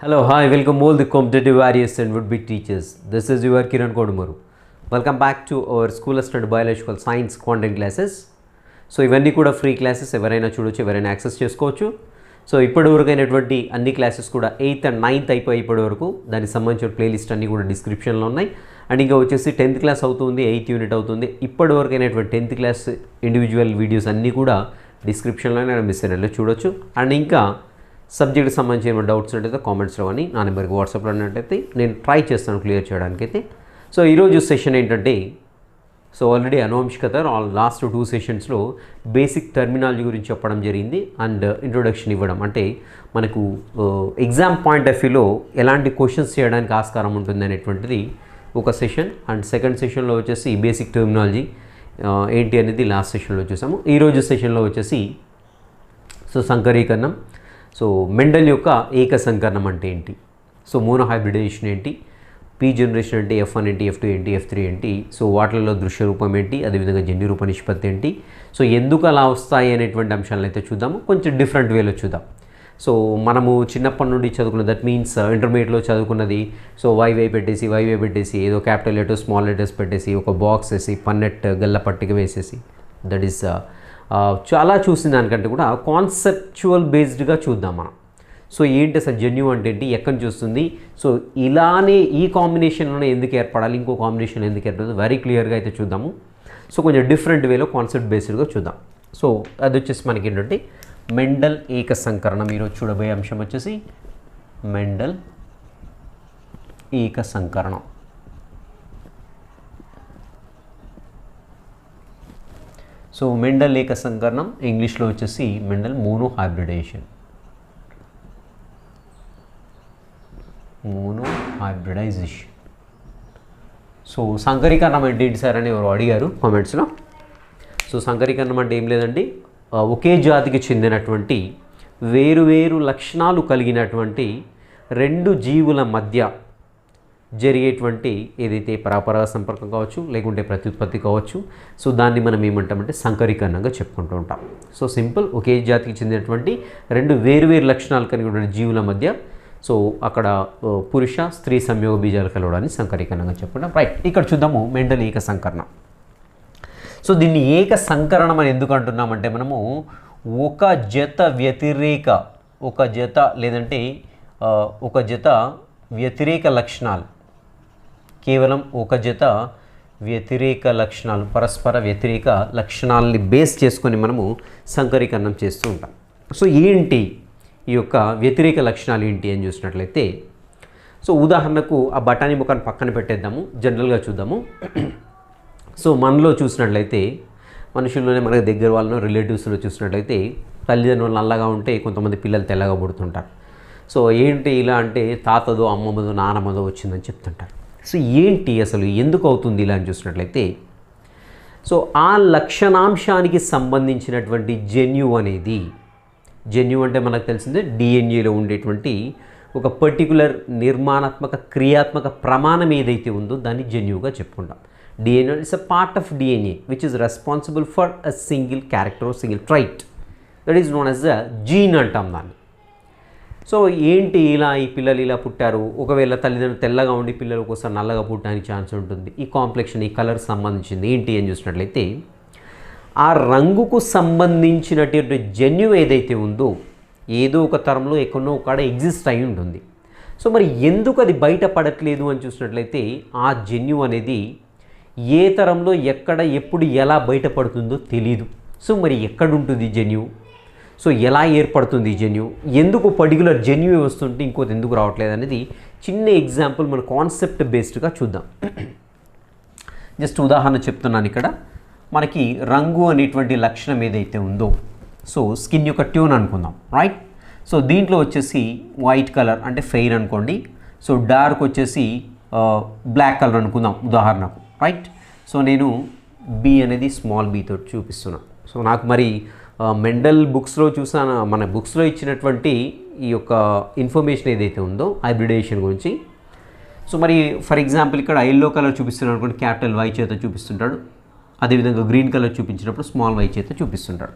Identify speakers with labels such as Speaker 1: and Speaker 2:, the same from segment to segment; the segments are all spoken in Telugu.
Speaker 1: Hello, hi, welcome all the competitive warriors and would-be teachers. This is your Kiran Kodumuru. Welcome back to our school assistant biological science content classes. So ఇవన్నీ కూడా ఫ్రీ క్లాసెస్, ఎవరైనా చూడొచ్చు, ఎవరైనా యాక్సెస్ చేసుకోవచ్చు. సో ఇప్పటివరకు అయినటువంటి అన్ని క్లాసెస్ కూడా 8th and 9th అయిపోయి ఇప్పటివరకు దానికి సంబంధించిన ప్లేలిస్ట్ అన్నీ కూడా డిస్క్రిప్షన్లో ఉన్నాయి. అండ్ ఇంకా వచ్చేసి 10th క్లాస్ అవుతుంది, 8th యూనిట్ అవుతుంది. ఇప్పటివరకు అయినటువంటి 10th క్లాస్ ఇండివిజువల్ వీడియోస్ అన్నీ కూడా డిస్క్రిప్షన్లోనే మిస్ అయినట్లు చూడొచ్చు. అండ్ ఇంకా సబ్జెక్ట్కి సంబంధించిన డౌట్స్ ఉంటే కామెంట్స్లో కానీ నా నెంబర్కి వాట్సాప్లో ఉన్నట్టయితే నేను ట్రై చేస్తాను క్లియర్ చేయడానికైతే. సో ఈరోజు సెషన్ ఏంటంటే, సో ఆల్రెడీ అనువంశికత లాస్ట్ 2 సెషన్స్లో బేసిక్ టర్మినాలజీ గురించి చెప్పడం జరిగింది అండ్ ఇంట్రొడక్షన్ ఇవ్వడం, అంటే మనకు ఎగ్జామ్ పాయింట్ ఆఫ్ వ్యూలో ఎలాంటి క్వశ్చన్స్ చేయడానికి ఆస్కారం ఉంటుంది అనేటువంటిది ఒక సెషన్. అండ్ సెకండ్ సెషన్లో వచ్చేసి బేసిక్ టర్మినాలజీ ఏంటి అనేది లాస్ట్ సెషన్లో చూసాము. ఈరోజు సెషన్లో వచ్చేసి సో సంకరీకరణం, సో మెండల్ యొక్క ఏక సంకరణం అంటే ఏంటి, సో మోనో హైబ్రిడైజేషన్ ఏంటి, పీ జనరేషన్ అంటే F1 ఏంటి, F2 ఏంటి, F3 ఏంటి, సో వాటిల్లో దృశ్య రూపం ఏంటి, అదేవిధంగా జన్యు రూప నిష్పత్తి ఏంటి, సో ఎందుకు అలా వస్తాయి అనేటువంటి అంశాలను అయితే చూద్దాము. కొంచెం డిఫరెంట్ వేలో చూద్దాం. సో మనము చిన్నప్పటి నుండి చదువుకున్న, దట్ మీన్స్ ఇంటర్మీడియట్లో చదువుకున్నది, సో వైవై పెట్టేసి ఏదో క్యాపిటల్ లెటర్స్ స్మాల్ లెటర్స్ పెట్టేసి ఒక బాక్స్ వేసి పన్నెట్ గల్ల పట్టిక వేసేసి, దట్ ఈస్ చాలా చూసిన దానికంటే కూడా కాన్సెప్చువల్ బేస్డ్గా చూద్దాం మనం. సో ఏంటి అసలు జన్యు అంటే ఏంటి, ఎక్కడి నుంచి వస్తుంది, సో ఇలానే ఈ కాంబినేషన్లోనే ఎందుకు ఏర్పడాలి, ఇంకో కాంబినేషన్ ఎందుకు ఏర్పడాలి, వెరీ క్లియర్గా అయితే చూద్దాము. సో కొంచెం డిఫరెంట్ వేలో కాన్సెప్ట్ బేస్డ్గా చూద్దాం. సో అది వచ్చేసి మనకి ఏంటంటే మెండల్ ఏక సంకరణం. ఈరోజు చూడబోయే అంశం వచ్చేసి మెండల్ ఏక సంకరణం. సో మెండల్ ఏక సంకరణం ఇంగ్లీష్లో వచ్చేసి మెండల్ మోనో హైబ్రిడైజేషన్. సో సంకరీకరణం అంటే ఏంటి సార్ అని ఎవరు అడిగారు కామెంట్స్లో. సో సంకరీకరణం అంటే ఏం లేదండి, ఒకే జాతికి చెందినటువంటి వేరువేరు లక్షణాలు కలిగినటువంటి 2 జీవుల మధ్య జరిగేటువంటి ఏదైతే పరాపరాగ సంపర్కం కావచ్చు, లేకుంటే ప్రత్యుత్పత్తి కావచ్చు, సో దాన్ని మనం ఏమంటామంటే సంకరీకరణంగా చెప్పుకుంటూ ఉంటాం. సో సింపుల్, ఒకే జాతికి చెందినటువంటి 2 వేరువేరు లక్షణాలు కలిగిన జీవుల మధ్య, సో అక్కడ పురుష స్త్రీ సంయోగ బీజాలు కలవడాన్ని సంకరీకరణంగా చెప్పుకుంటాం. రైట్, ఇక్కడ చూద్దాము మెండల్ ఏక సంకరణం. సో దీన్ని ఏక సంకరణం అని ఎందుకు అంటున్నామంటే, మనము ఒక జత వ్యతిరేక లక్షణాలు, కేవలం ఒక జత వ్యతిరేక లక్షణాలు, పరస్పర వ్యతిరేక లక్షణాలని బేస్ చేసుకొని మనము సంకరీకరణం చేస్తూ ఉంటాం. సో ఏంటి ఈ యొక్క వ్యతిరేక లక్షణాలు ఏంటి అని చూసినట్లయితే, సో ఉదాహరణకు ఆ బఠానీ ముఖాన్ని పక్కన పెట్టేద్దాము, జనరల్గా చూద్దాము. సో మనలో చూసినట్లయితే, మనుషుల్లోనే మనకు దగ్గర వాళ్ళను రిలేటివ్స్లో చూసినట్లయితే, తల్లిదండ్రులు నల్లగా ఉంటే కొంతమంది పిల్లలు తెల్లగా పుడుతుంటారు. సో ఏంటి ఇలా అంటే తాతదో అమ్మమ్మదో నానమ్మదో వచ్చిందని చెప్తుంటారు. సో ఏంటి అసలు ఎందుకు అవుతుంది ఇలా అని చూసినట్లయితే, సో ఆ లక్షణాంశానికి సంబంధించినటువంటి జన్యు అనేది, జన్యు అంటే మనకు తెలిసిందే డిఎన్ఏలో ఉండేటువంటి ఒక పర్టికులర్ నిర్మాణాత్మక క్రియాత్మక ప్రమాణం ఏదైతే ఉందో దాన్ని జన్యువుగా చెప్పుకుంటాం. DNA is a part of DNA which is responsible for a single character or single trait, that is known as a gene అంటాం దాన్ని. సో ఏంటి ఇలా ఈ పిల్లలు ఇలా పుట్టారు, ఒకవేళ తల్లిదండ్రులు తెల్లగా ఉండి పిల్లలు ఒకసారి నల్లగా పుట్టడానికి ఛాన్స్ ఉంటుంది. ఈ కాంప్లెక్షన్, ఈ కలర్ సంబంధించింది ఏంటి అని చూసినట్లయితే, ఆ రంగుకు సంబంధించినటువంటి జన్యు ఏదైతే ఉందో ఏదో ఒక తరంలో ఎక్కడో ఒక ఎగ్జిస్ట్ అయి ఉంటుంది. సో మరి ఎందుకు అది బయటపడట్లేదు అని చూసినట్లయితే, ఆ జన్యు అనేది ఏ తరంలో ఎక్కడ ఎప్పుడు ఎలా బయటపడుతుందో తెలీదు. సో మరి ఎక్కడుంటుంది జన్యు, సో ఎలా ఏర్పడుతుంది జన్యు, ఎందుకు పర్టికులర్ జన్యు వస్తుంటే ఇంకోటి ఎందుకు రావట్లేదు అనేది చిన్న ఎగ్జాంపుల్ మన కాన్సెప్ట్ బేస్డ్గా చూద్దాం. జస్ట్ ఉదాహరణ చెప్తున్నాను. ఇక్కడ మనకి రంగు అనేటువంటి లక్షణం ఏదైతే ఉందో, సో స్కిన్ యొక్క ట్యూన్ అనుకుందాం, రైట్. సో దీంట్లో వచ్చేసి వైట్ కలర్ అంటే ఫెయిర్ అనుకోండి, సో డార్క్ వచ్చేసి బ్లాక్ కలర్ అనుకుందాం ఉదాహరణకు, రైట్. సో నేను బి అనేది స్మాల్ బీతో చూపిస్తున్నాను. సో నాకు మరి మెండల్ బుక్స్లో చూసాను, మన బుక్స్లో ఇచ్చినటువంటి ఈ యొక్క ఇన్ఫర్మేషన్ ఏదైతే ఉందో హైబ్రిడేషన్ గురించి, సో మరి ఫర్ ఎగ్జాంపుల్ ఇక్కడ ఎల్లో కలర్ చూపిస్తున్నాడు అనుకోండి, క్యాపిటల్ వై చేత చూపిస్తుంటాడు. అదేవిధంగా గ్రీన్ కలర్ చూపించినప్పుడు స్మాల్ వై చేత చూపిస్తుంటాడు.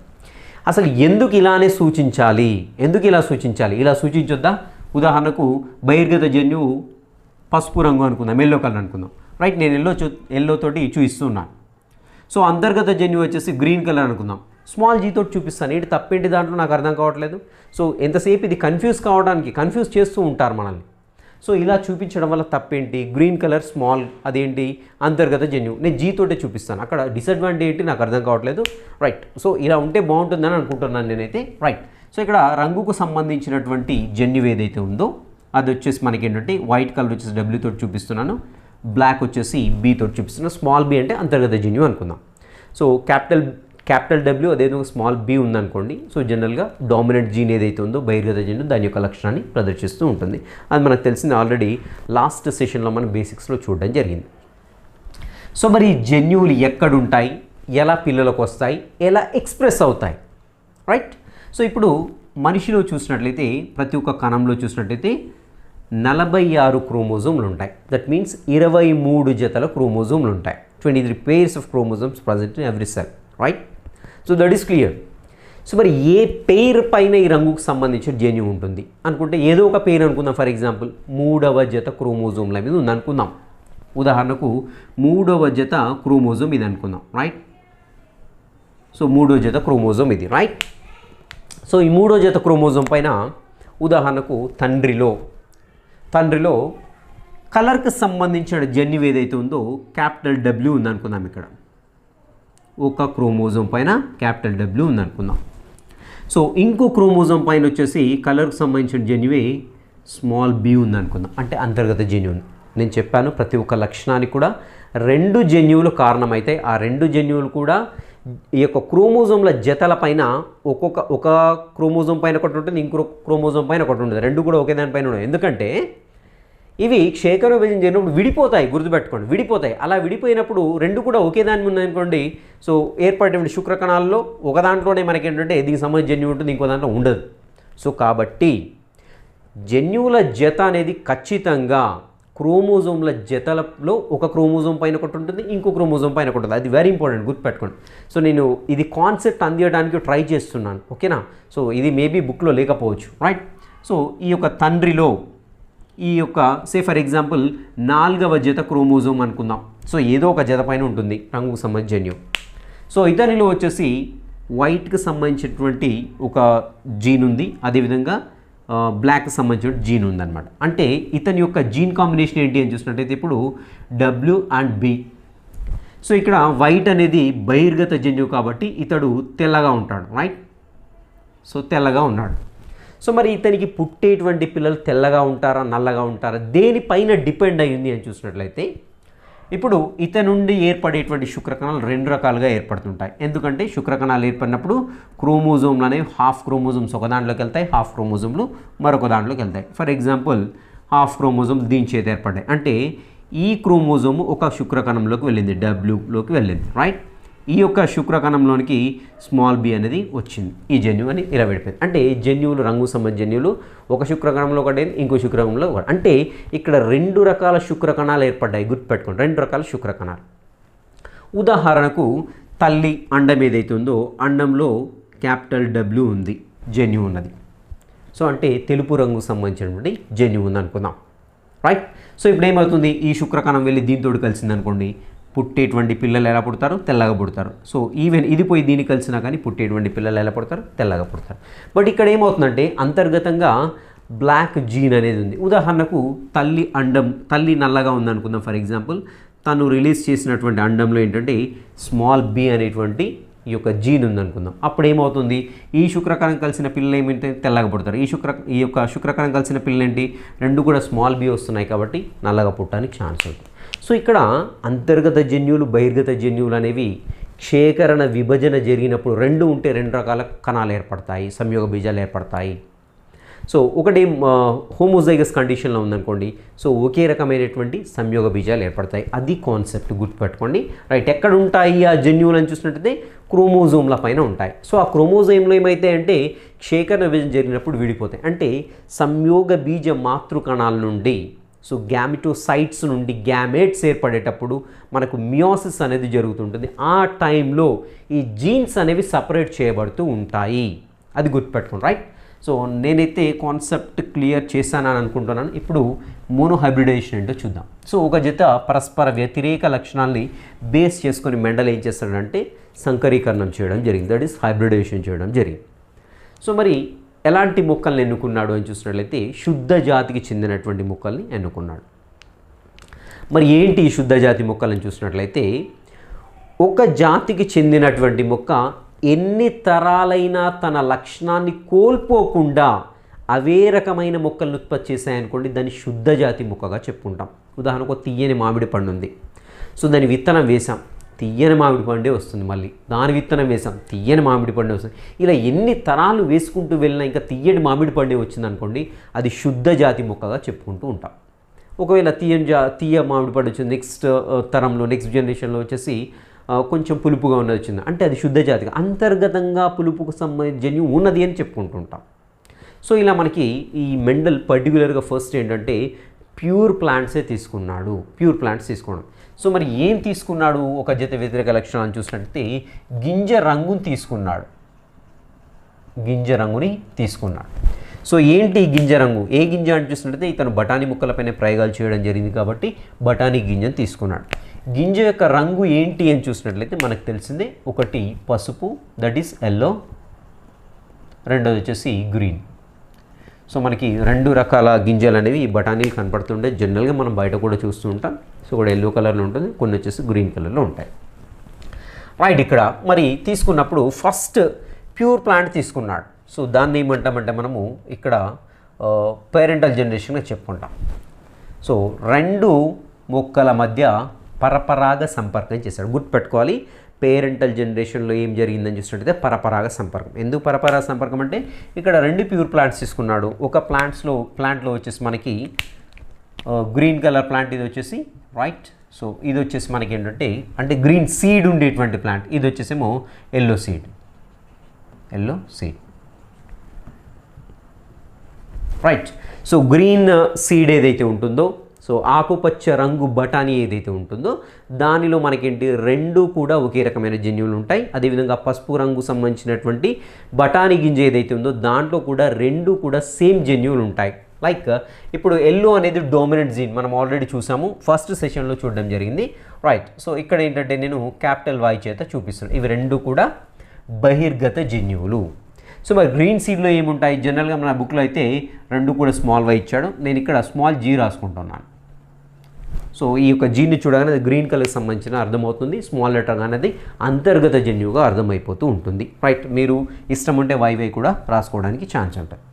Speaker 1: అసలు ఎందుకు ఇలానే సూచించాలి, ఎందుకు ఇలా సూచించాలి, ఇలా సూచించొద్దా, ఉదాహరణకు బహిర్గత జన్యువు పసుపు రంగు అనుకుందాం, ఎల్లో కలర్ అనుకుందాం, రైట్. నేను ఎల్లో తోటి చూపిస్తున్నాను. సో అంతర్గత జన్యువు వచ్చేసి గ్రీన్ కలర్ అనుకుందాం, స్మాల్ జీ తోటి చూపిస్తాను. ఏంటి తప్పేంటి దాంట్లో నాకు అర్థం కావట్లేదు. సో ఎంతసేపు ఇది కన్ఫ్యూజ్ చేస్తూ ఉంటారు మనల్ని. సో ఇలా చూపించడం వల్ల తప్పేంటి, గ్రీన్ కలర్ స్మాల్ అదేంటి అంతర్గత జన్యువు, నేను జీ తోటే చూపిస్తాను. అక్కడ డిసడ్వాంటేజ్ ఏంటి నాకు అర్థం కావట్లేదు, రైట్. సో ఇలా ఉంటే బాగుంటుందని అనుకుంటున్నాను నేనైతే, రైట్. సో ఇక్కడ రంగుకు సంబంధించినటువంటి జన్యువు ఏదైతే ఉందో అది వచ్చేసి మనకి ఏంటంటే వైట్ కలర్ వచ్చేసి డబ్ల్యూ తోటి చూపిస్తున్నాను, బ్లాక్ వచ్చేసి బీ తోటి చూపిస్తున్నాను. స్మాల్ బీ అంటే అంతర్గత జన్యువు అనుకుందాం. సో క్యాపిటల్ డబ్ల్యూ అదేవిధంగా స్మాల్ బీ ఉందనుకోండి. సో జనరల్గా డామినెంట్ జీన్ ఏదైతే ఉందో బహిర్గత జన్యువు దాని యొక్క లక్షణాన్ని ప్రదర్శిస్తూ ఉంటుంది. అది మనకు తెలిసింది ఆల్రెడీ లాస్ట్ సెషన్లో మనం బేసిక్స్లో చూడడం జరిగింది. సో మరి జన్యువులు ఎక్కడుంటాయి, ఎలా పిల్లలకు వస్తాయి, ఎలా ఎక్స్ప్రెస్ అవుతాయి, రైట్. సో ఇప్పుడు మనిషిలో చూసినట్లయితే ప్రతి ఒక్క కణంలో చూసినట్లయితే 46 క్రోమోజోమ్లు ఉంటాయి. దట్ మీన్స్ 23 జతల క్రోమోజోమ్లు ఉంటాయి. 23 pairs of chromosomes present in every cell, right. So that is clear. So మరి ఏ పేరు పైన ఈ రంగుకు సంబంధించిన జన్యువు ఉంటుంది అనుకుంటే ఏదో ఒక పేరు అనుకుందాం. ఫర్ ఎగ్జాంపుల్ 3వ జత క్రోమోజోమ్ల మీద ఉంది అనుకుందాం. ఉదాహరణకు 3వ జత క్రోమోజోమ్ ఇది అనుకుందాం, రైట్. సో 3వ జత క్రోమోజోమ్ ఇది, రైట్. సో ఈ 3వ జత క్రోమోజోమ్ పైన ఉదాహరణకు తండ్రిలో కలర్కి సంబంధించిన జన్యువు ఏదైతే ఉందో క్యాపిటల్ డబ్ల్యూ ఉందనుకుందాం. ఇక్కడ ఒక క్రోమోజోమ్ పైన క్యాపిటల్ డబ్ల్యూ ఉందనుకుందాం. సో ఇంకో క్రోమోజోమ్ పైన వచ్చేసి కలర్కి సంబంధించిన జన్యువే స్మాల్ బీ ఉందనుకుందాం, అంటే అంతర్గత జన్యువు ఉంది. నేను చెప్పాను ప్రతి ఒక్క లక్షణానికి కూడా 2 జన్యువులు కారణమైతే ఆ 2 జన్యువులు కూడా ఈ యొక్క క్రోమోజోమ్ల జతల పైన ఒక క్రోమోజోమ్ పైన ఒకటి ఉంటుంది, ఇంకో క్రోమోజోమ్ పైన ఒకటి ఉంటుంది. 2 కూడా ఒకే దానిపైన ఉన్నాయి. ఎందుకంటే ఇవి క్షేత్ర విభజన జరిగినప్పుడు విడిపోతాయి, గుర్తుపెట్టుకోండి, విడిపోతాయి. అలా విడిపోయినప్పుడు 2 కూడా ఒకే దాని మీద ఉన్నాయనుకోండి. సో ఏర్పడేటువంటి శుక్రకణాల్లో ఒక దాంట్లోనే మనకి ఏంటంటే దీనికి సంబంధించిన జన్యువు ఉంటుంది, ఇంకో దాంట్లో ఉండదు. సో కాబట్టి జన్యువుల జత అనేది ఖచ్చితంగా క్రోమోజోమ్ల జతలలో ఒక క్రోమోజోమ్ పైన ఒకటి ఉంటుంది, ఇంకో క్రోమోజోమ్ పైన ఒకటి ఉంటుంది. అది వెరీ ఇంపార్టెంట్, గుర్తుపెట్టుకోండి. సో నేను ఇది కాన్సెప్ట్ అందించడానికి ట్రై చేస్తున్నాను, ఓకేనా. సో ఇది మేబీ బుక్లో లేకపోవచ్చు, రైట్. సో ఈ యొక్క తండ్రిలో ఈ యొక్క ఫర్ ఎగ్జాంపుల్ 4వ జత క్రోమోజోమ్ అనుకుందాం. సో ఏదో ఒక జత పైన ఉంటుంది రంగుకు సంబంధించిన జన్యువు. సో ఇతనిలో వచ్చేసి వైట్కి సంబంధించినటువంటి ఒక జీన్ ఉంది, అదేవిధంగా బ్లాక్కి సంబంధించిన జీన్ ఉందన్నమాట. అంటే ఇతని యొక్క జీన్ కాంబినేషన్ ఏంటి అని చూసినట్టయితే ఇప్పుడు డబ్ల్యూ అండ్ బి. సో ఇక్కడ వైట్ అనేది బహిర్గత జన్యువు కాబట్టి ఇతడు తెల్లగా ఉంటాడు, రైట్. సో తెల్లగా ఉన్నాడు. సో మరి ఇతనికి పుట్టేటువంటి పిల్లలు తెల్లగా ఉంటారా నల్లగా ఉంటారా దేనిపైన డిపెండ్ అయ్యింది అని చూసినట్లయితే ఇప్పుడు ఇతని నుండి ఏర్పడేటువంటి శుక్రకణాలు 2 రకాలుగా ఏర్పడుతుంటాయి. ఎందుకంటే శుక్రకణాలు ఏర్పడినప్పుడు క్రోమోజోమ్లు అనేవి హాఫ్ క్రోమోజోమ్స్ ఒక దాంట్లోకి వెళ్తాయి, హాఫ్ క్రోమోజోమ్లు మరొక దాంట్లోకి వెళ్తాయి. ఫర్ ఎగ్జాంపుల్ హాఫ్ క్రోమోజోమ్ దీని చేత ఏర్పడ్డాయి. అంటే ఈ క్రోమోజోమ్ ఒక శుక్రకణంలోకి వెళ్ళింది, డబ్ల్యూలోకి వెళ్ళింది, రైట్. ఈ యొక్క శుక్రకణంలోనికి స్మాల్ బి అనేది వచ్చింది, ఈ జన్యువు అని ఇలా విడిపోయింది. అంటే జన్యువులు రంగు సంబంధించిన జన్యువులు ఒక శుక్రకణంలో ఒకటి, ఇంకో శుక్రకణంలో ఒకటి. అంటే ఇక్కడ 2 రకాల శుక్రకణాలు ఏర్పడ్డాయి, గుర్తుపెట్టుకోండి, 2 రకాల శుక్రకణాలు. ఉదాహరణకు తల్లి అండం ఏదైతే ఉందో అండంలో క్యాపిటల్ డబ్ల్యూ ఉంది, జన్యువు ఉన్నది. సో అంటే తెలుపు రంగుకు సంబంధించినటువంటి జన్యువు ఉంది అనుకుందాం, రైట్. సో ఇప్పుడు ఏమవుతుంది, ఈ శుక్రకణం వెళ్ళి దీంతో కలిసింది అనుకోండి, పుట్టేటువంటి పిల్లలు ఎలా పుడతారు, తెల్లగా పుడతారు. సో ఈవెన్ ఇది పోయి దీన్ని కలిసినా కానీ పుట్టేటువంటి పిల్లలు ఎలా పుడతారు, తెల్లగా పుడతారు. బట్ ఇక్కడ ఏమవుతుందంటే అంతర్గతంగా బ్లాక్ జీన్ అనేది ఉంది. ఉదాహరణకు తల్లి నల్లగా ఉందనుకుందాం. ఫర్ ఎగ్జాంపుల్ తను రిలీజ్ చేసినటువంటి అండంలో ఏంటంటే స్మాల్ బి అనేటువంటి ఈ యొక్క జీన్ ఉందనుకుందాం. అప్పుడు ఏమవుతుంది, ఈ శుక్రకణం కలిసిన పిల్లలు ఏమిటి, తెల్లగా పుడతారు. ఈ యొక్క శుక్రకణం కలిసిన పిల్లలు ఏంటి, 2 కూడా స్మాల్ బి వస్తున్నాయి కాబట్టి నల్లగా పుట్టడానికి ఛాన్స్ ఉంటుంది. సో ఇక్కడ అంతర్గత జన్యువులు బహిర్గత జన్యువులు అనేవి క్షేకరణ విభజన జరిగినప్పుడు 2 ఉంటే 2 రకాల కణాలు ఏర్పడతాయి, సంయోగ బీజాలు ఏర్పడతాయి. సో ఒకటి హోమోజైగస్ కండిషన్లో ఉందనుకోండి, సో ఒకే రకమైనటువంటి సంయోగ బీజాలు ఏర్పడతాయి. అది కాన్సెప్ట్, గుర్తుపెట్టుకోండి, రైట్. ఎక్కడ ఉంటాయి ఆ జన్యువులు అని చూసినట్టయితే క్రోమోజోమ్ల పైన ఉంటాయి. సో ఆ క్రోమోజోమ్లో ఏమైతే అంటే క్షేకరణ విభజన జరిగినప్పుడు విడిపోతాయి. అంటే సంయోగ బీజ మాతృకణాల నుండి సో గ్యామిటోసైట్స్ నుండి గ్యామేట్స్ ఏర్పడేటప్పుడు మనకు మియోసిస్ అనేది జరుగుతుంటుంది. ఆ టైంలో ఈ జీన్స్ అనేవి సపరేట్ చేయబడుతూ ఉంటాయి, అది గుర్తుపెట్టుకోండి, రైట్. సో నేనైతే కాన్సెప్ట్ క్లియర్ చేశానని అనుకుంటున్నాను. ఇప్పుడు మోనోహైబ్రిడైజేషన్ ఏంటో చూద్దాం. సో ఒక జత పరస్పర వ్యతిరేక లక్షణాలని బేస్ చేసుకొని మెండల్ ఏం చేస్తాడంటే సంకరీకరణం చేయడం జరిగింది, దట్ ఈస్ హైబ్రిడైజేషన్ చేయడం జరిగింది. సో మరి ఎలాంటి మొక్కల్ని ఎన్నుకున్నాడు అని చూసినట్లయితే శుద్ధ జాతికి చెందినటువంటి మొక్కల్ని ఎన్నుకున్నాడు. మరి ఏంటి ఈ శుద్ధ జాతి మొక్కలను చూసినట్లయితే ఒక జాతికి చెందినటువంటి మొక్క ఎన్ని తరాలైనా తన లక్షణాన్ని కోల్పోకుండా అవే రకమైన మొక్కలను ఉత్పత్తి చేశాయనుకోండి, దాన్ని శుద్ధ జాతి మొక్కగా చెప్పుకుంటాం. ఉదాహరణకు తీయని మామిడి పండు ఉంది. సో దాని విత్తనం వేసాం, తీయని మామిడి పండే వస్తుంది. మళ్ళీ దాని విత్తనం వేసాం, తీయని మామిడి పండే వస్తుంది. ఇలా ఎన్ని తరాలు వేసుకుంటూ వెళ్ళినా ఇంకా తీయని మామిడి పండే వచ్చిందనుకోండి, అది శుద్ధ జాతి మొక్కగా చెప్పుకుంటూ ఉంటాం. ఒకవేళ తీయ మామిడి పండు వచ్చింది, నెక్స్ట్ తరంలో నెక్స్ట్ జనరేషన్లో వచ్చేసి కొంచెం పులుపుగా ఉన్నది వచ్చింది అంటే అది శుద్ధ జాతిగా అంతర్గతంగా పులుపుకు సంబంధించిన జన్యు ఉన్నది అని చెప్పుకుంటుంటాం. సో ఇలా మనకి ఈ మెండల్ పర్టికులర్గా ఫస్ట్ ఏంటంటే ప్యూర్ ప్లాంట్సే తీసుకున్నాడు, ప్యూర్ ప్లాంట్స్ తీసుకున్నాడు. సో మరి ఏం తీసుకున్నాడు? ఒక జత వ్యతిరేక లక్షణాలను చూసినట్లయితే గింజ రంగుని తీసుకున్నాడు, గింజ రంగుని తీసుకున్నాడు. సో ఏంటి గింజ రంగు? ఏ గింజ అని చూసినట్లయితే ఇతను బఠానీ ముక్కలపైన ప్రయోగాలు చేయడం జరిగింది కాబట్టి బఠానీ గింజను తీసుకున్నాడు. గింజ యొక్క రంగు ఏంటి అని చూసినట్లయితే మనకు తెలిసిందే, ఒకటి పసుపు దట్ ఈస్ ఎల్లో, రెండోది వచ్చేసి గ్రీన్. సో మనకి రెండు రకాల గింజలు అనేవి ఈ బఠానీలు కనపడుతుంటే జనరల్గా మనం బయట కూడా చూస్తూ ఉంటాం. సో కూడా ఎల్లో కలర్లో ఉంటుంది, కొన్ని వచ్చేసి గ్రీన్ కలర్లో ఉంటాయి. రైట్, ఇక్కడ మరి తీసుకున్నప్పుడు ఫస్ట్ ప్యూర్ ప్లాంట్ తీసుకున్నాడు. సో దాన్ని ఏమంటామంటే మనము ఇక్కడ పేరెంటల్ జనరేషన్గా చెప్పుకుంటాం. సో రెండు మొక్కల మధ్య పరపరాగ సంపర్కం చేశాడు. గుర్తుపెట్టుకోవాలి, పేరెంటల్ జనరేషన్లో ఏం జరిగిందని చూసినట్టయితే పరపరాగ సంపర్కం. ఎందుకు పరపరాగ సంపర్కం అంటే ఇక్కడ రెండు ప్యూర్ ప్లాంట్స్ తీసుకున్నాడు. ఒక ప్లాంట్లో వచ్చేసి మనకి గ్రీన్ కలర్ ప్లాంట్ ఇది వచ్చేసి రైట్. సో ఇది వచ్చేసి మనకి ఏంటంటే అంటే గ్రీన్ సీడ్ ఉండేటువంటి ప్లాంట్, ఇది వచ్చేసేమో yellow seed right. So green seed ఏదైతే ఉంటుందో, సో ఆకుపచ్చ రంగు బఠానీ ఏదైతే ఉంటుందో దానిలో మనకేంటి రెండు కూడా ఒకే రకమైన జన్యువులు ఉంటాయి. అదేవిధంగా పసుపు రంగు సంబంధించినటువంటి బఠానీ గింజ ఏదైతే ఉందో దాంట్లో కూడా రెండు కూడా సేమ్ జన్యువులు ఉంటాయి. లైక్ ఇప్పుడు ఎల్లో అనేది డోమినెంట్ జీన్ మనం ఆల్రెడీ చూసాము, ఫస్ట్ సెషన్లో చూడడం జరిగింది రైట్. సో ఇక్కడ ఏంటంటే నేను క్యాపిటల్ వై చేత చూపిస్తున్నాను, ఇవి రెండు కూడా బహిర్గత జన్యువులు. సో మరి గ్రీన్ సీడ్లో ఏముంటాయి? జనరల్గా మన బుక్లో అయితే రెండు కూడా స్మాల్ వై ఇచ్చాడు, నేను ఇక్కడ స్మాల్ జీ రాసుకుంటున్నాను. సో ఈ యొక్క జీని చూడగానే అది గ్రీన్ కలర్కి సంబంధించిన అర్థమవుతుంది, స్మాల్ లెటర్ అనేది అంతర్గత జన్యువుగా అర్థమైపోతూ ఉంటుంది రైట్. మీరు ఇష్టం ఉంటే వైవై కూడా రాసుకోవడానికి ఛాన్స్ ఉంటుంది.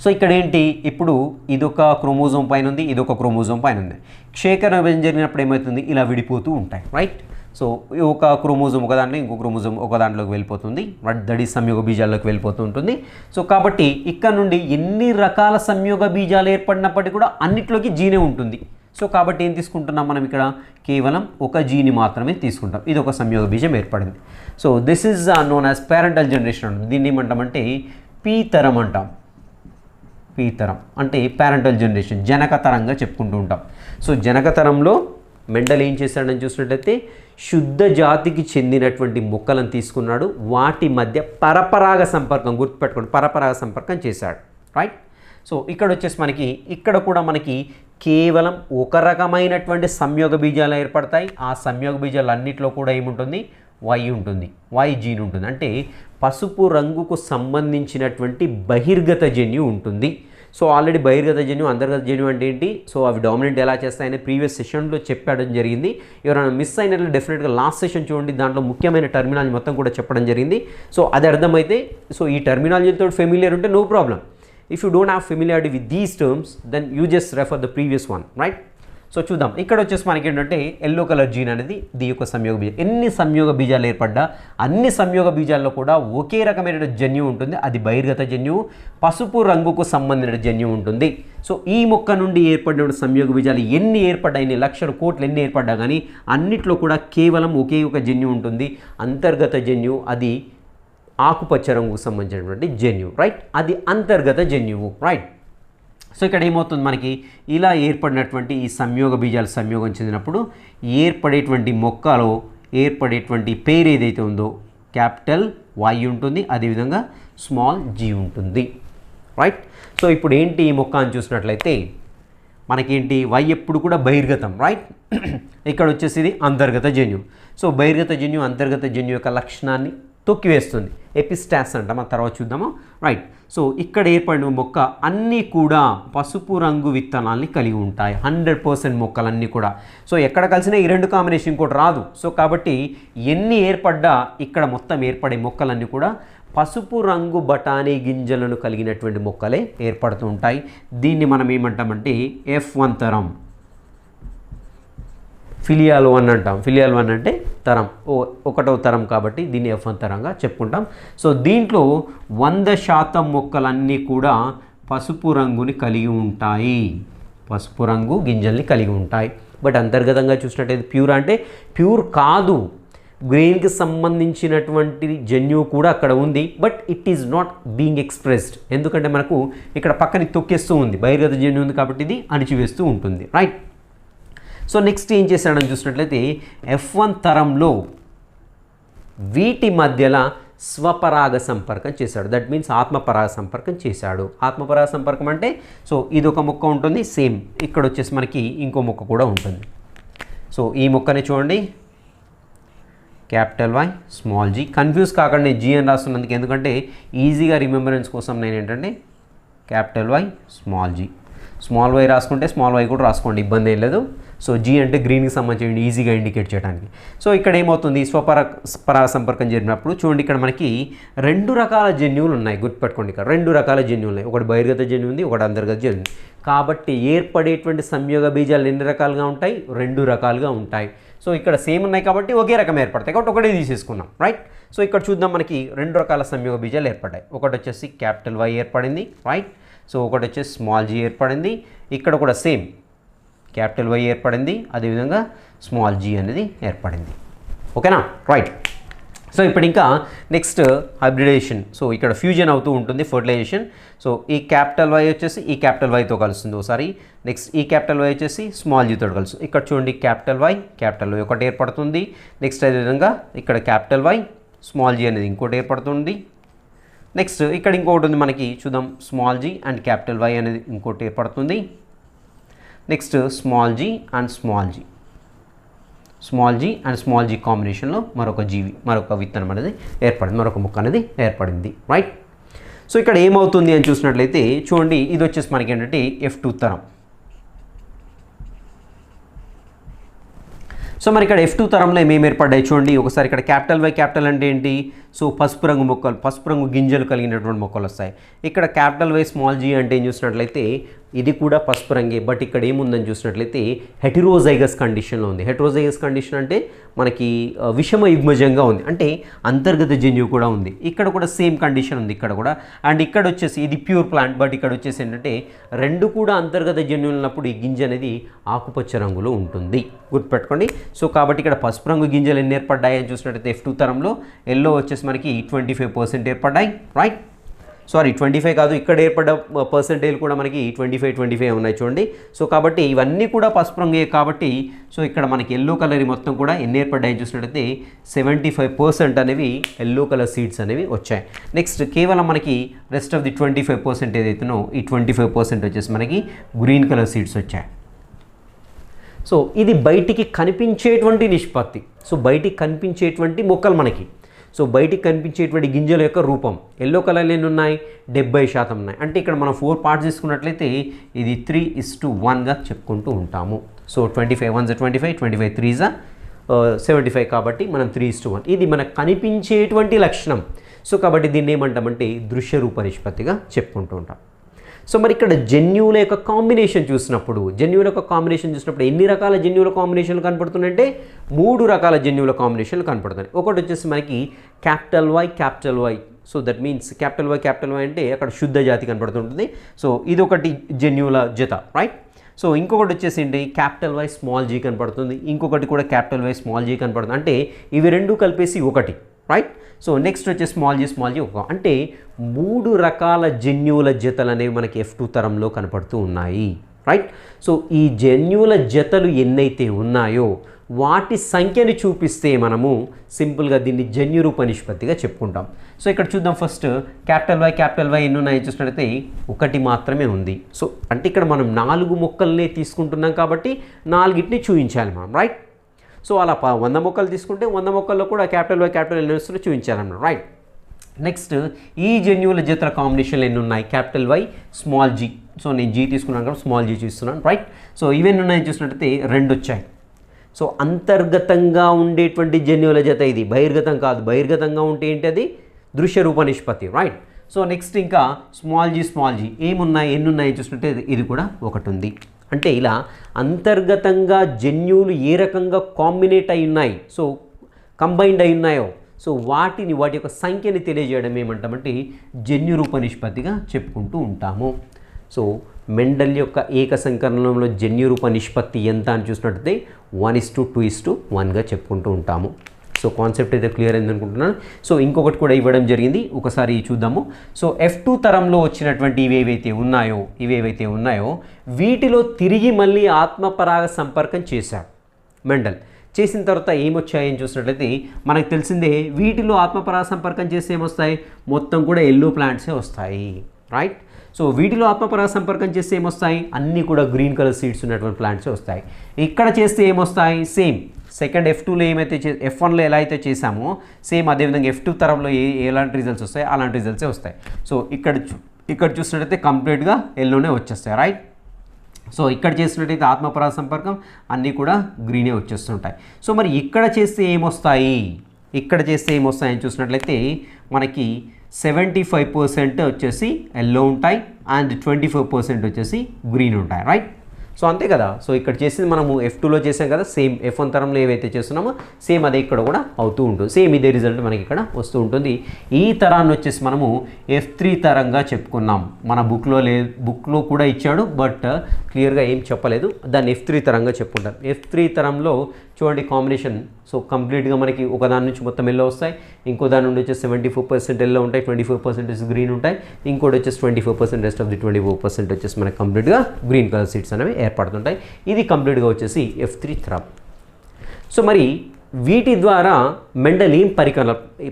Speaker 1: సో ఇక్కడ ఏంటి, ఇప్పుడు ఇదొక క్రోమోజోమ్ పైన ఉంది, ఇదొక క్రోమోజోమ్ పైన ఉంది. క్షేకరణ విభజన జరిగినప్పుడు ఏమవుతుంది, ఇలా విడిపోతూ ఉంటాయి రైట్. సో ఒక క్రోమోజోమ్ ఒక దాంట్లో, ఇంకో క్రోమోజోమ్ ఒక దాంట్లోకి వెళ్ళిపోతుంది, దడి సంయోగ బీజాల్లోకి వెళ్ళిపోతూ ఉంటుంది. సో కాబట్టి ఇక్కడ నుండి ఎన్ని రకాల సంయోగ బీజాలు ఏర్పడినప్పటికీ కూడా అన్నిట్లోకి జీనే ఉంటుంది. సో కాబట్టి ఏం తీసుకుంటున్నాం మనం ఇక్కడ, కేవలం ఒక జీని మాత్రమే తీసుకుంటాం. ఇది ఒక సంయోగ బీజం ఏర్పడింది. So this is known as parental generation. దీన్ని ఏమంటామంటే పీ తరం అంటాం. పీ తరం అంటే పేరెంటల్ జనరేషన్, జనక తరంగా చెప్పుకుంటూ ఉంటాం. సో జనక తరంలో మెండల్ ఏం చేశాడని చూసినట్లయితే శుద్ధ జాతికి చెందినటువంటి మొక్కలను తీసుకున్నాడు, వాటి మధ్య పరపరాగ సంపర్కం, గుర్తుపెట్టుకోండి పరపరాగ సంపర్కం చేశాడు రైట్. సో ఇక్కడ వచ్చేసి మనకి ఇక్కడ కూడా మనకి కేవలం ఒక రకమైనటువంటి సంయోగ బీజాలు ఏర్పడతాయి. ఆ సంయోగ బీజాలు అన్నింటిలో కూడా ఏముంటుంది, వై ఉంటుంది, వై జీన్ ఉంటుంది. అంటే పసుపు రంగుకు సంబంధించినటువంటి బహిర్గత జన్యు ఉంటుంది. సో ఆల్రెడీ బహిర్గత జన్యు అంతర్గత జన్యు అంటే ఏంటి, సో అవి డామినెంట్ ఎలా చేస్తాయని ప్రీవియస్ సెషన్లో చెప్పడం జరిగింది. ఎవరైనా మిస్ అయినట్లు డెఫినెట్గా లాస్ట్ సెషన్ చూడండి, దాంట్లో ముఖ్యమైన టర్మినాలజీ మొత్తం కూడా చెప్పడం జరిగింది. సో అది అర్థమైతే, సో ఈ టర్మినాలజీతో ఫెమిలియర్ ఉంటే no problem. If you don't have familiarity with these terms, then you just refer the previous one, right? So చూద్దాం, ఇక్కడ వచ్చేసి మనకి ఏంటంటే ఎల్లో కలర్ జీన్ అనేది దీని యొక్క సంయోగ బీజం. ఎన్ని సంయోగ బీజాలు ఏర్పడ్డా అన్ని సంయోగ బీజాల్లో కూడా ఒకే రకమైన జన్యువు ఉంటుంది, అది బహిర్గత జన్యువు, పసుపు రంగుకు సంబంధించిన జన్యువు ఉంటుంది. సో ఈ మొక్క నుండి ఏర్పడిన సంయోగ బీజాలు ఎన్ని ఏర్పడ్డా, ఎన్ని లక్షల కోట్లు ఎన్ని ఏర్పడ్డా కానీ అన్నిట్లో కూడా కేవలం ఒకే ఒక జన్యువు ఉంటుంది, అంతర్గత జన్యువు, అది ఆకుపచ్చ రంగుకు సంబంధించినటువంటి జన్యువు రైట్, అది అంతర్గత జన్యువు రైట్. సో ఇక్కడ ఏమవుతుంది, మనకి ఇలా ఏర్పడినటువంటి ఈ సంయోగ బీజాలు సంయోగం చెందినప్పుడు ఏర్పడేటువంటి మొక్కలో ఏర్పడేటువంటి పేరు ఏదైతే ఉందో క్యాపిటల్ వై ఉంటుంది, అదేవిధంగా స్మాల్ జీ ఉంటుంది, రైట్. సో ఇప్పుడు ఏంటి ఈ మొక్క అని చూసినట్లయితే మనకేంటి వై ఎప్పుడు కూడా బహిర్గతం, రైట్. ఇక్కడ వచ్చేసి ఇది అంతర్గత జన్యు. సో బహిర్గత జన్యు అంతర్గత జన్యు యొక్క లక్షణాన్ని తొక్కివేస్తుంది, ఎపిస్టాస్ అంటాం, మనం తర్వాత చూద్దాము, రైట్. సో ఇక్కడ ఏర్పడిన మొక్క అన్నీ కూడా పసుపు రంగు విత్తనాల్ని కలిగి ఉంటాయి, 100% మొక్కలన్నీ కూడా. సో ఎక్కడ కలిసినా ఈ రెండు కాంబినేషన్ ఇంకోటి రాదు. సో కాబట్టి ఎన్ని ఏర్పడ్డా ఇక్కడ మొత్తం ఏర్పడే మొక్కలన్నీ కూడా పసుపు రంగు బఠానీ గింజలను కలిగినటువంటి మొక్కలే ఏర్పడుతూ ఉంటాయి. దీన్ని మనం ఏమంటామంటే F1 తరం, ఫిలియాల్ 1 అంటాం. ఫిలియాల్ 1 అంటే తరం, ఒకటవ తరం కాబట్టి దీన్ని F1 తరంగా చెప్పుకుంటాం. సో దీంట్లో 100% మొక్కలన్నీ కూడా పసుపు రంగుని కలిగి ఉంటాయి, పసుపు రంగు గింజల్ని కలిగి ఉంటాయి. బట్ అంతర్గతంగా చూసినట్టయితే ప్యూర్ అంటే ప్యూర్ కాదు, గ్రెయిన్కి సంబంధించినటువంటి జన్యు కూడా అక్కడ ఉంది, but it is not being expressed. ఎందుకంటే మనకు ఇక్కడ పక్కన తొక్కేస్తూ ఉంది, బహిర్గత జన్యు ఉంది కాబట్టి ఇది అణిచివేస్తూ ఉంటుంది, రైట్. సో నెక్స్ట్ ఏం చేశాడని చూసినట్లయితే F1 తరంలో వీటి మధ్యలో స్వపరాగ సంపర్కం చేశాడు. దట్ మీన్స్ ఆత్మపరాగ సంపర్కం చేశాడు. ఆత్మపరాగ సంపర్కం అంటే సో ఇది ఒక మొక్క ఉంటుంది, సేమ్ ఇక్కడ వచ్చేసి మనకి ఇంకో మొక్క కూడా ఉంటుంది. సో ఈ మొక్కని చూడండి, capital Y small G. Confuse కాకుండా నేను జీ అని రాస్తున్నందుకు, ఎందుకంటే ఈజీగా రిమెంబరెన్స్ కోసం నేను ఏంటంటే capital Y small G, small Y రాసుకుంటే స్మాల్ వై కూడా రాసుకోండి, ఇబ్బంది ఏం లేదు. సో జీ అంటే గ్రీన్కి సంబంధించి ఈజీగా ఇండికేట్ చేయడానికి. సో ఇక్కడ ఏమవుతుంది, పరాగ సంపర్కం జరిగినప్పుడు చూడండి, ఇక్కడ మనకి 2 రకాల జన్యువులు ఉన్నాయి, గుర్తుపెట్టుకోండి. ఇక్కడ 2 రకాల జన్యువులు ఉన్నాయి, ఒకటి బహిర్గత జన్యు ఉంది, ఒకటి అంతర్గత జన్యు ఉంది. కాబట్టి ఏర్పడేటువంటి సంయోగ బీజాలు ఎన్ని రకాలుగా ఉంటాయి, 2 రకాలుగా ఉంటాయి. సో ఇక్కడ సేమ్ ఉన్నాయి కాబట్టి ఒకే రకం ఏర్పడతాయి కాబట్టి ఒకటే తీసేసుకున్నాం, రైట్. సో ఇక్కడ చూద్దాం, మనకి 2 రకాల సంయోగ బీజాలు ఏర్పడ్డాయి. ఒకటి వచ్చేసి క్యాపిటల్ వై ఏర్పడింది, రైట్. సో ఒకటి వచ్చేసి స్మాల్ జీ ఏర్పడింది. ఇక్కడ కూడా సేమ్ క్యాపిటల్ వై ఏర్పడింది, అదేవిధంగా స్మాల్ జీ అనేది ఏర్పడింది, ఓకేనా, రైట్. సో ఇప్పుడు ఇంకా నెక్స్ట్ హైబ్రిడేషన్. సో ఇక్కడ ఫ్యూజన్ అవుతూ ఉంటుంది, ఫర్టిలైజేషన్. సో ఈ క్యాపిటల్ వై వచ్చేసి ఈ క్యాపిటల్ వైతో కలుస్తుంది ఒకసారి, నెక్స్ట్ ఈ క్యాపిటల్ వై వచ్చేసి స్మాల్ జీతో కలుస్తుంది. ఇక్కడ చూడండి, క్యాపిటల్ వై ఒకటి ఏర్పడుతుంది. నెక్స్ట్ అదేవిధంగా ఇక్కడ క్యాపిటల్ వై స్మాల్ జీ అనేది ఇంకోటి ఏర్పడుతుంది. నెక్స్ట్ ఇక్కడ ఇంకొకటి ఉంది మనకి, చూద్దాం, small G and capital Y అనేది ఇంకోటి ఏర్పడుతుంది. Next small G and small G కాంబినేషన్లో మరొక విత్తనం అనేది ఏర్పడింది, మరొక మొక్క అనేది ఏర్పడింది, రైట్. సో ఇక్కడ ఏమవుతుంది అని చూసినట్లయితే చూడండి, ఇది వచ్చేసి మనకి ఏంటంటే F2 తరం. సో మరి ఇక్కడ F2 తరంలో ఏమేమి ఏర్పడ్డాయి చూడండి ఒకసారి. ఇక్కడ క్యాపిటల్ వై, క్యాపిటల్ అంటే ఏంటి, సో పసుపు రంగు మొక్కలు, పసుపు రంగు గింజలు కలిగినటువంటి మొక్కలు వస్తాయి. ఇక్కడ క్యాపిటల్ వై స్మాల్ జీ అంటే ఏం చూసినట్లయితే ఇది కూడా పసుపు రంగే, బట్ ఇక్కడ ఏముందని చూసినట్లయితే హెటిరోజైగస్ కండిషన్లో ఉంది. హెటిరోజైగస్ కండిషన్ అంటే మనకి విషమ యుగ్మజంగా ఉంది, అంటే అంతర్గత జన్యువు కూడా ఉంది. ఇక్కడ కూడా సేమ్ కండిషన్ ఉంది ఇక్కడ కూడా. అండ్ ఇక్కడ వచ్చేసి ఇది ప్యూర్ ప్లాంట్, బట్ ఇక్కడ వచ్చేసి ఏంటంటే 2 కూడా అంతర్గత జన్యువులు ఉన్నప్పుడు ఈ గింజ అనేది ఆకుపచ్చ రంగులో ఉంటుంది, గుర్తుపెట్టుకోండి. సో కాబట్టి ఇక్కడ పసుపు రంగు గింజలు ఎన్ని ఏర్పడ్డాయి అని చూసినట్లయితే F2 తరంలో ఎల్లో వచ్చేసి మనకి 25% ఏర్పడ్డాయి, రైట్. సారీ 25 కాదు, ఇక్కడ ఏర్పడ్డ పర్సెంటేజ్ కూడా మనకి 25 ఉన్నాయి చూడండి. సో కాబట్టి ఇవన్నీ కూడా పసుపు రంగే కాబట్టి సో ఇక్కడ మనకి ఎల్లో కలర్ మొత్తం కూడా ఎన్ని ఏర్పడ్డాయి చూసినట్లయితే 75% అనేవి ఎల్లో కలర్ సీడ్స్ అనేవి వచ్చాయి. నెక్స్ట్ కేవలం మనకి రెస్ట్ ఆఫ్ ది 25% ఏదైతేనో ఈ 25% వచ్చేసి మనకి గ్రీన్ కలర్ సీడ్స్ వచ్చాయి. సో ఇది బయటికి కనిపించేటువంటి నిష్పత్తి. సో బయటికి కనిపించేటువంటి మొక్కలు మనకి, సో బయటికి కనిపించేటువంటి గింజల యొక్క రూపం ఎల్లో కలర్లో ఎన్ని ఉన్నాయి, 70% ఉన్నాయి. అంటే ఇక్కడ మనం 4 పార్ట్స్ తీసుకున్నట్లయితే ఇది 3:1గా చెప్పుకుంటూ ఉంటాము. సో 25 1 25, 25 3 75 కాబట్టి మనం 3:1. ఇది మనకు కనిపించేటువంటి లక్షణం. సో కాబట్టి దీన్ని ఏమంటామంటే దృశ్య రూప నిష్పత్తిగా చెప్పుకుంటూ ఉంటాం. సో మరి ఇక్కడ జన్యువుల యొక్క కాంబినేషన్ చూసినప్పుడు ఎన్ని రకాల జన్యువుల కాంబినేషన్లు కనపడుతున్నాయంటే 3 రకాల జన్యువుల కాంబినేషన్లు కనపడుతున్నాయి. ఒకటి వచ్చేసి మనకి capital Y. So that means capital Y అంటే అక్కడ శుద్ధ జాతి కనపడుతుంటుంది. సో ఇది ఒకటి జన్యువుల జత, రైట్. సో ఇంకొకటి వచ్చేసి ఏంటి, క్యాపిటల్ వై స్మాల్ జీ కనపడుతుంది, ఇంకొకటి కూడా క్యాపిటల్ వై స్మాల్ జీ కనపడుతుంది. అంటే ఇవి 2 కలిపేసి ఒకటి, రైట్. సో నెక్స్ట్ వచ్చే స్మాల్ జీ ఒక, అంటే 3 రకాల జన్యువుల జతలు అనేవి మనకి F2 తరంలో కనపడుతూ ఉన్నాయి, రైట్. సో ఈ జన్యువుల జతలు ఎన్నైతే ఉన్నాయో వాటి సంఖ్యని చూపిస్తే మనము సింపుల్గా దీన్ని జన్యురూప నిష్పత్తిగా చెప్పుకుంటాం. సో ఇక్కడ చూద్దాం. ఫస్ట్ క్యాపిటల్ వై ఎన్ని ఉన్నాయి చూసినట్లయితే ఒకటి మాత్రమే ఉంది. సో అంటే ఇక్కడ మనం 4 మొక్కల్ని తీసుకుంటున్నాం కాబట్టి 4ని చూపించాలి మనం, రైట్. సో అలా 100 మొక్కలు తీసుకుంటే 100 మొక్కల్లో కూడా క్యాపిటల్ వై ఎన్ని వస్తుందో చూపించాలన్నమాట, రైట్. నెక్స్ట్ ఈ జన్యువుల జతల కాంబినేషన్లు ఎన్ని ఉన్నాయి? Capital Y small G. So నేను జీ తీసుకున్నాను కాబట్టి స్మాల్ జీ చూస్తున్నాను, రైట్. సో ఇవన్నీ ఉన్నాయని చూసినట్టయితే 2 వచ్చాయి. సో అంతర్గతంగా ఉండేటువంటి జన్యువుల జత ఇది, బహిర్గతం కాదు. బహిర్గతంగా ఉంటే ఏంటి? అది దృశ్య రూప నిష్పత్తి, రైట్. సో నెక్స్ట్ ఇంకా స్మాల్ జీ ఏమున్నాయి, ఎన్ని ఉన్నాయి చూసినట్టే ఇది కూడా 1 ఉంది. అంటే ఇలా అంతర్గతంగా జన్యువులు ఏ రకంగా కాంబినేట్ అయి ఉన్నాయి, సో కంబైన్డ్ అయి ఉన్నాయో, సో వాటి యొక్క సంఖ్యని తెలియజేయడం ఏమంటామంటే జన్యురూప నిష్పత్తిగా చెప్పుకుంటూ ఉంటాము. సో మెండల్ యొక్క ఏక సంకరణంలో జన్యురూప నిష్పత్తి ఎంత అని చూసినట్టయితే 1:2:1గా చెప్పుకుంటూ ఉంటాము. సో కాన్సెప్ట్ అయితే క్లియర్ అయింది అనుకుంటున్నాను. సో ఇంకొకటి కూడా ఇవ్వడం జరిగింది, ఒకసారి చూద్దాము. సో F2 తరంలో వచ్చినటువంటి ఇవేవైతే ఉన్నాయో వీటిలో తిరిగి మళ్ళీ ఆత్మపరాగ సంపర్కం చేశాడు మెండల్. చేసిన తర్వాత ఏమొచ్చాయని చూసినట్లయితే మనకు తెలిసిందే, వీటిలో ఆత్మపరాగ సంపర్కం చేస్తే ఏమొస్తాయి? మొత్తం కూడా ఎల్లో ప్లాంట్సే వస్తాయి, రైట్. సో వీటిలో ఆత్మపరాగ సంపర్కం చేస్తే ఏమొస్తాయి? అన్నీ కూడా గ్రీన్ కలర్ సీడ్స్ ఉన్నటువంటి ప్లాంట్సే వస్తాయి. ఇక్కడ చేస్తే ఏమొస్తాయి? సేమ్ సెకండ్ F2లో ఏమైతే F1లో ఎలా అయితే చేసామో సేమ్ అదేవిధంగా F2 తరంలో ఎలాంటి రిజల్ట్స్ వస్తాయి అలాంటి రిజల్ట్సే వస్తాయి. సో ఇక్కడ చూసినట్టయితే కంప్లీట్గా ఎల్లోనే వచ్చేస్తాయి, రైట్. సో ఇక్కడ చేసినట్టయితే ఆత్మపరాగ సంపర్కం అన్నీ కూడా గ్రీనే వచ్చేస్తుంటాయి. సో మరి ఇక్కడ చేస్తే ఏమొస్తాయని చూసినట్లయితే మనకి 75% వచ్చేసి ఎల్లో ఉంటాయి అండ్ 24% వచ్చేసి గ్రీన్ ఉంటాయి, రైట్. సో అంతే కదా. సో ఇక్కడ చేసింది మనము F2లో చేసాం కదా, సేమ్ F1 తరంలో ఏవైతే చేస్తున్నామో సేమ్ అదే ఇక్కడ కూడా అవుతూ ఉంటుంది. సేమ్ ఇదే రిజల్ట్ మనకి ఇక్కడ వస్తూ ఉంటుంది. ఈ తరాన్ని వచ్చేసి మనము F3 తరంగా చెప్పుకున్నాం. మన బుక్లో కూడా ఇచ్చాడు, బట్ క్లియర్గా ఏం చెప్పలేదు. దాన్ని F3 తరంగా చెప్పుకుంటాం. F3 తరంలో చూడండి కాంబినేషన్. సో కంప్లీట్గా మనకి ఒక దాని నుంచి మొత్తం ఎల్లో వస్తాయి, ఇంకో దాని నుండి వచ్చేసి 74% ఎల్లో ఉంటాయి, 24% గ్రీన్ ఉంటాయి, ఇంకోటి వచ్చేసి 24%, రెస్ట్ ఆఫ్ ది 24% వచ్చేసి మనకి కంప్లీట్గా గ్రీన్ కలర్ సీడ్స్ అనేవి ఏర్పడుతుంటాయి. ఇది కంప్లీట్గా వచ్చేసి F3 తరం. సో మరి వీటి ద్వారా మెండల్ ఏం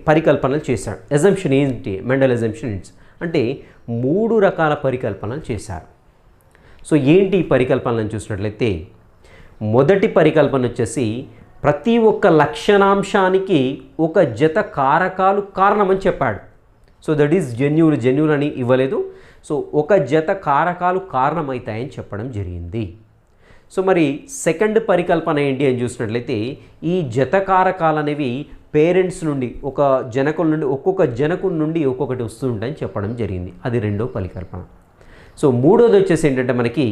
Speaker 1: పరికల్పనలు చేశాడు? ఎజంప్షన్ ఏంటి? మెండల్ ఎజంప్షన్ అంటే 3 రకాల పరికల్పనలు చేశారు. సో ఏంటి ఈ పరికల్పనలను చూసినట్లయితే మొదటి పరికల్పన వచ్చేసి ప్రతి ఒక్క లక్షణాంశానికి ఒక జత కారకాలు కారణమని చెప్పాడు. సో దట్ ఈస్ జన్యువులు అని ఇవ్వలేదు. సో ఒక జత కారకాలు కారణమవుతాయని చెప్పడం జరిగింది. సో మరి సెకండ్ పరికల్పన ఏంటి అని చూసినట్లయితే ఈ జత కారకాలు అనేవి పేరెంట్స్ నుండి ఒక జనకుల నుండి ఒక్కొక్క జనకుల నుండి ఒక్కొక్కటి వస్తుంటాయని చెప్పడం జరిగింది. అది రెండో పరికల్పన. సో మూడోది వచ్చేసి ఏంటంటే మనకి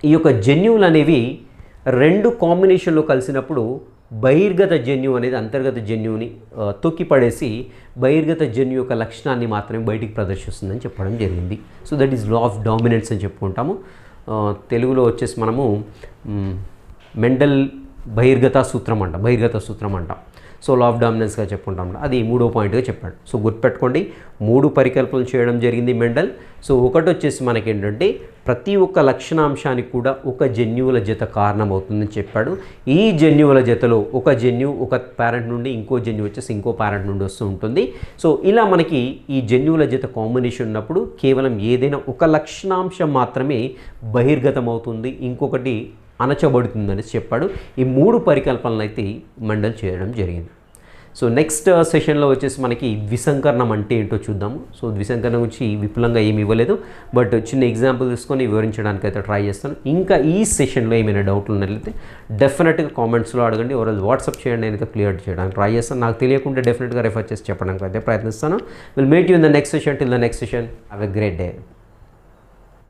Speaker 1: ఈ యొక్క జన్యువులు అనేవి 2 కాంబినేషన్లో కలిసినప్పుడు బహిర్గత జన్యువు అనేది అంతర్గత జన్యువుని తొక్కిపడేసి బహిర్గత జన్యు యొక్క లక్షణాన్ని మాత్రమే బయటికి ప్రదర్శిస్తుందని చెప్పడం జరిగింది. So that is law of dominance అని చెప్పుకుంటాము. తెలుగులో వచ్చేసి మనము మెండల్ బహిర్గత సూత్రం అంటాం. సో లా ఆఫ్ డామినెన్స్గా చెప్పుకుంటాం. అది 3వ పాయింట్గా చెప్పాడు. సో గుర్తుపెట్టుకోండి, 3 పరికల్పనలు చేయడం జరిగింది మెండల్. సో ఒకటి వచ్చేసి మనకి ఏంటంటే ప్రతి ఒక్క లక్షణాంశానికి కూడా ఒక జన్యువుల జత కారణమవుతుందని చెప్పాడు. ఈ జన్యువుల జతలో ఒక జన్యువు ఒక పేరెంట్ నుండి ఇంకో జన్యువు వచ్చేసి ఇంకో పేరెంట్ నుండి వస్తూ ఉంటుంది. సో ఇలా మనకి ఈ జన్యువుల జత కాంబినేషన్ ఉన్నప్పుడు కేవలం ఏదైనా ఒక లక్షణాంశం మాత్రమే బహిర్గతం అవుతుంది, ఇంకొకటి అణచబడుతుందని చెప్పాడు. ఈ 3 పరికల్పనలు అయితే మెండల్ చేయడం జరిగింది. సో నెక్స్ట్ సెషన్లో వచ్చేసి మనకి ద్విసంకరణం అంటే ఏంటో చూద్దాము. సో ద్విసంకరణం గురించి విపులంగా ఏమి ఇవ్వలేదు, బట్ చిన్న ఎగ్జాంపుల్ తీసుకొని వివరించడానికి అయితే ట్రై చేస్తాను. ఇంకా ఈ సెషన్లో ఏమైనా డౌట్లు ఉన్నట్లయితే డెఫినెట్గా కామెంట్స్లో అడగండి, ఎవరైనా వాట్సాప్ చేయండి, నేనైతే క్లియర్ చేయడానికి ట్రై చేస్తాను. నాకు తెలియకుంటే డెఫినెట్గా రెఫర్ చేసి చెప్పడానికి అయితే ప్రయత్నిస్తాను. Will meet you in the next session. Till the next session, have a great day.